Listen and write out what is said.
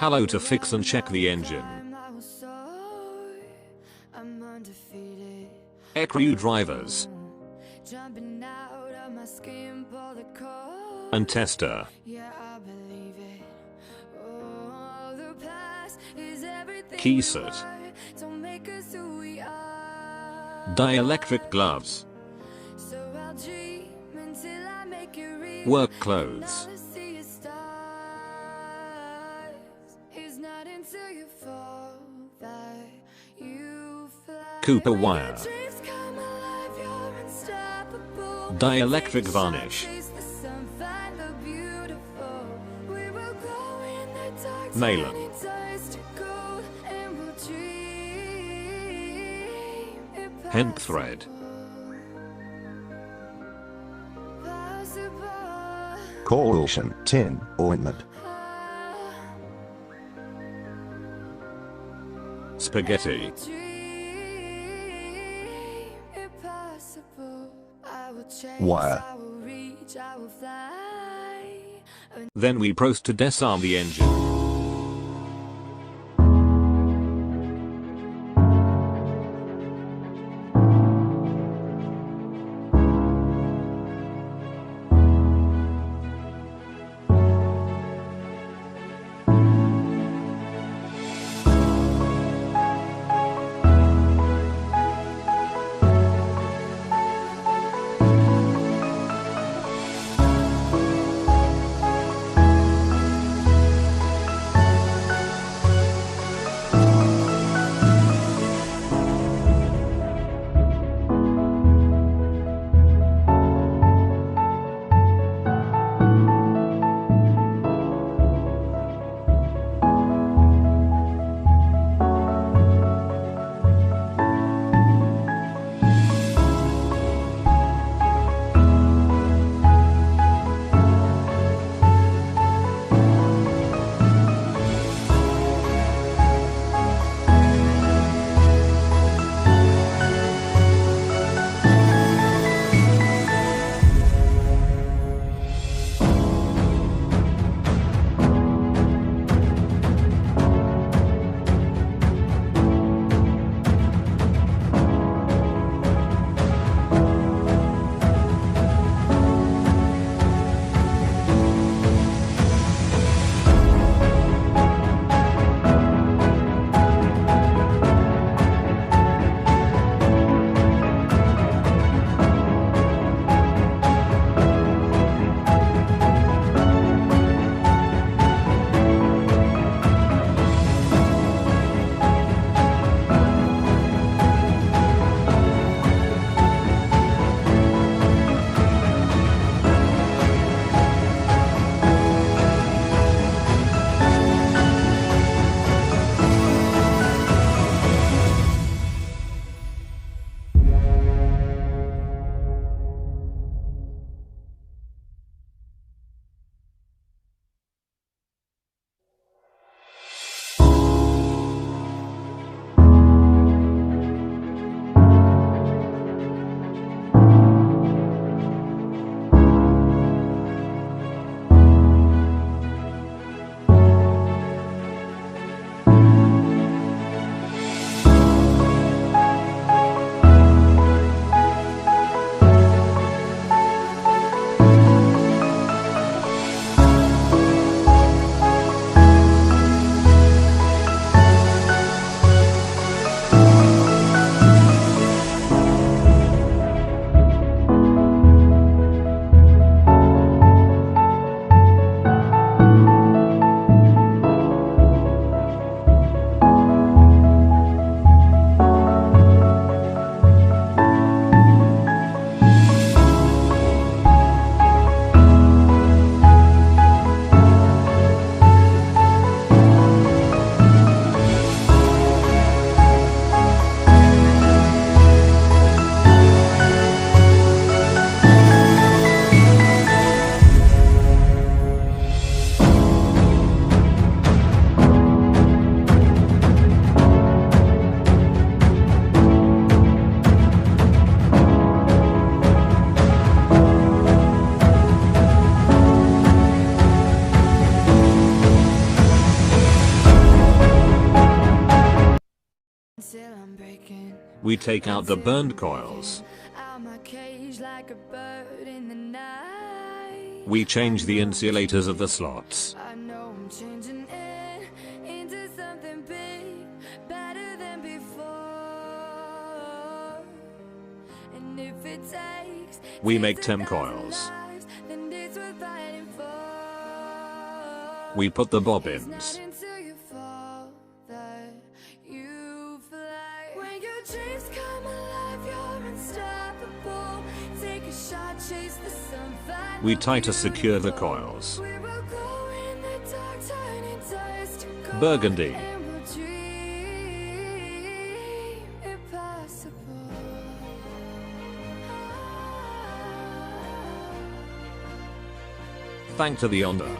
Hello to fix and check the engine. ECRU drivers. And tester. Keyset. Dielectric gloves. Work clothes. Cooper wire. Dielectric varnish. Nylon. Hemp thread. Caution, tin, ointment. Spaghetti. Wire. Then we proceed to disarm the engine. I'm breaking. We take out the burned coils. Out my cage like a bird in the night. We change the insulators of the slots. I know I'm changing it into something big, better than before. And if it takes We make 10,000 coils. lives, then it's worth fighting for. We put the It's bobbins. not until you fall that you fly. When your dreams come alive, you're unstoppable. Take a shot, chase the sun, find We the tie to secure the beautiful. coils. We will go in the dark, turning dust to gold, Burgundy. and we'll dream impossible. Thank to the owner.